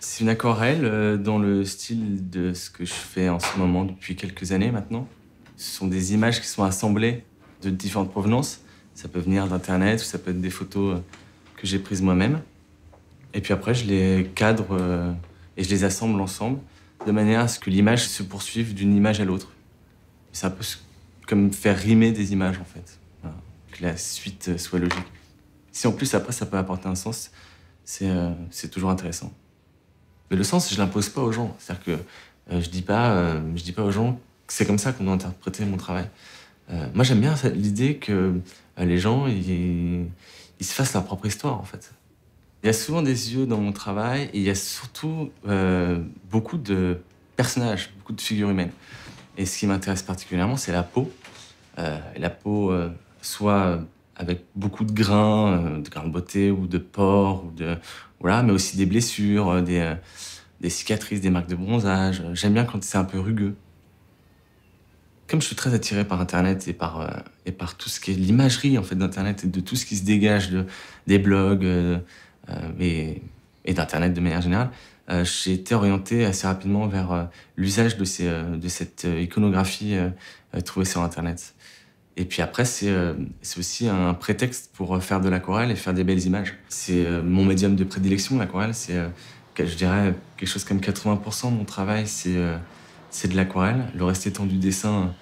C'est une aquarelle dans le style de ce que je fais en ce moment depuis quelques années maintenant. Ce sont des images qui sont assemblées de différentes provenances. Ça peut venir d'Internet ou ça peut être des photos que j'ai prises moi-même. Et puis après, je les cadre et je les assemble ensemble de manière à ce que l'image se poursuive d'une image à l'autre. C'est un peu comme faire rimer des images en fait. Voilà. Que la suite soit logique. Si en plus après ça peut apporter un sens, c'est toujours intéressant. Mais le sens, je l'impose pas aux gens. C'est-à-dire que je dis pas aux gens que c'est comme ça qu'on doit interpréter mon travail. Moi, j'aime bien l'idée que les gens, ils se fassent leur propre histoire, en fait. Il y a souvent des yeux dans mon travail et il y a surtout beaucoup de personnages, beaucoup de figures humaines. Et ce qui m'intéresse particulièrement, c'est la peau. La peau, soit avec beaucoup de grains de beauté ou de pores, voilà, mais aussi des blessures, des cicatrices, des marques de bronzage. J'aime bien quand c'est un peu rugueux. Comme je suis très attiré par Internet et par tout ce qui est l'imagerie en fait, d'Internet et de tout ce qui se dégage des blogs et d'Internet de manière générale, j'ai été orienté assez rapidement vers l'usage de cette iconographie trouvée sur Internet. Et puis après, c'est aussi un prétexte pour faire de l'aquarelle et faire des belles images. C'est mon médium de prédilection, l'aquarelle. Je dirais, quelque chose comme 80% de mon travail, c'est de l'aquarelle. Le reste étant du dessin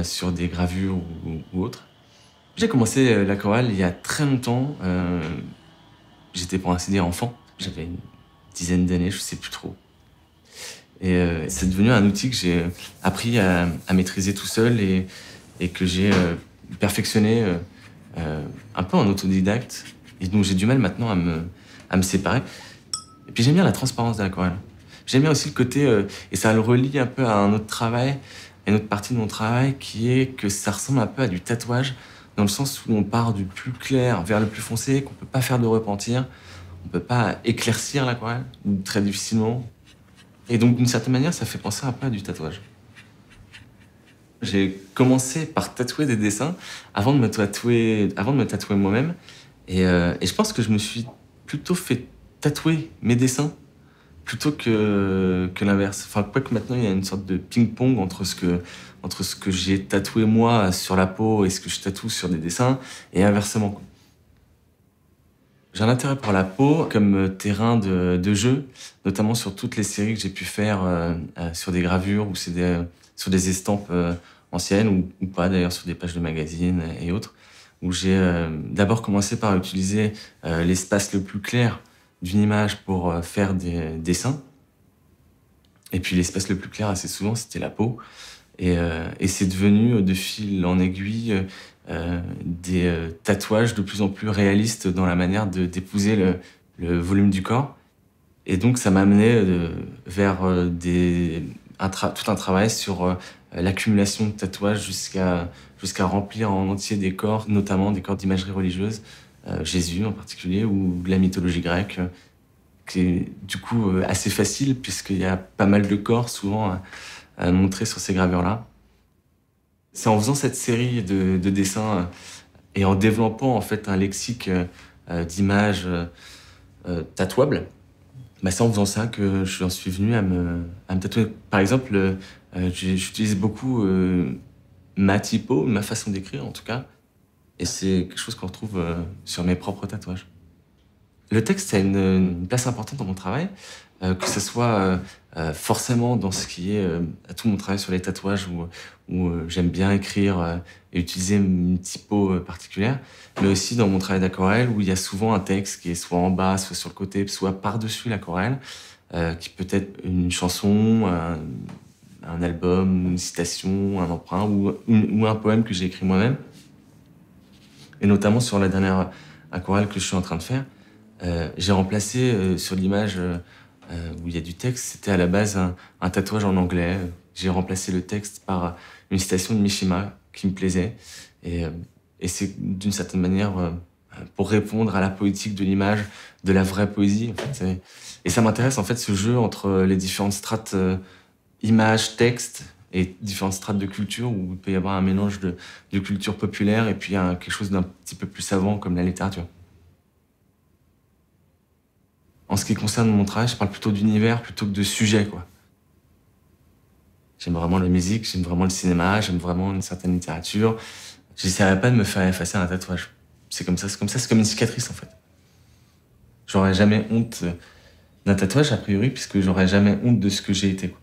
sur des gravures ou autres. J'ai commencé l'aquarelle il y a très longtemps. J'étais pour ainsi dire enfant. J'avais une dizaine d'années, je sais plus trop. Et c'est devenu un outil que j'ai appris à maîtriser tout seul et que j'ai perfectionné un peu en autodidacte et dont j'ai du mal maintenant à me séparer. Et puis j'aime bien la transparence de l'aquarelle. J'aime bien aussi le côté, et ça le relie un peu à un autre travail, à une autre partie de mon travail, qui est que ça ressemble un peu à du tatouage, dans le sens où on part du plus clair vers le plus foncé, qu'on peut pas faire de repentir, on peut pas éclaircir l'aquarelle, ou très difficilement. Et donc d'une certaine manière, ça fait penser un peu à du tatouage. J'ai commencé par tatouer des dessins avant de me tatouer moi-même. Et je pense que je me suis plutôt fait tatouer mes dessins plutôt que l'inverse. Enfin, quoique maintenant, il y a une sorte de ping-pong entre ce que j'ai tatoué moi sur la peau et ce que je tatoue sur des dessins, et inversement, quoi. J'ai un intérêt pour la peau comme terrain de jeu, notamment sur toutes les séries que j'ai pu faire sur des gravures ou sur des estampes anciennes ou pas d'ailleurs, sur des pages de magazines et autres, où j'ai d'abord commencé par utiliser l'espace le plus clair d'une image pour faire des dessins. Et puis l'espace le plus clair, assez souvent, c'était la peau. Et c'est devenu, de fil en aiguille, des tatouages de plus en plus réalistes dans la manière d'épouser le volume du corps. Et donc ça m'a amené vers tout un travail sur l'accumulation de tatouages jusqu'à remplir en entier des corps, notamment des corps d'imagerie religieuse, Jésus en particulier, ou de la mythologie grecque, qui est du coup assez facile puisqu'il y a pas mal de corps souvent à montrer sur ces gravures-là. C'est en faisant cette série de dessins et en développant en fait un lexique d'images tatouables, bah, c'est en faisant ça que j'en suis venu à me tatouer. Par exemple, j'utilise beaucoup ma typo, ma façon d'écrire en tout cas, et c'est quelque chose qu'on retrouve sur mes propres tatouages. Le texte a une place importante dans mon travail, que ce soit forcément dans ce qui est tout mon travail sur les tatouages où j'aime bien écrire et utiliser une typo particulière, mais aussi dans mon travail d'aquarelle où il y a souvent un texte qui est soit en bas, soit sur le côté, soit par-dessus l'aquarelle, qui peut être une chanson, un album, une citation, un emprunt ou un poème que j'ai écrit moi-même. Et notamment sur la dernière aquarelle que je suis en train de faire, j'ai remplacé sur l'image où il y a du texte, c'était à la base un tatouage en anglais. J'ai remplacé le texte par une citation de Mishima qui me plaisait. Et c'est d'une certaine manière pour répondre à la poétique de l'image, de la vraie poésie. En fait. Et ça m'intéresse en fait ce jeu entre les différentes strates image, texte et différentes strates de culture où il peut y avoir un mélange de culture populaire et puis quelque chose d'un petit peu plus savant comme la littérature. En ce qui qui concerne mon travail, je parle plutôt d'univers plutôt que de sujet, quoi. J'aime vraiment la musique, j'aime vraiment le cinéma, j'aime vraiment une certaine littérature. J'essaierai pas de me faire effacer un tatouage. C'est comme ça, c'est comme une cicatrice, en fait. J'aurais jamais honte d'un tatouage, a priori, puisque j'aurais jamais honte de ce que j'ai été, quoi.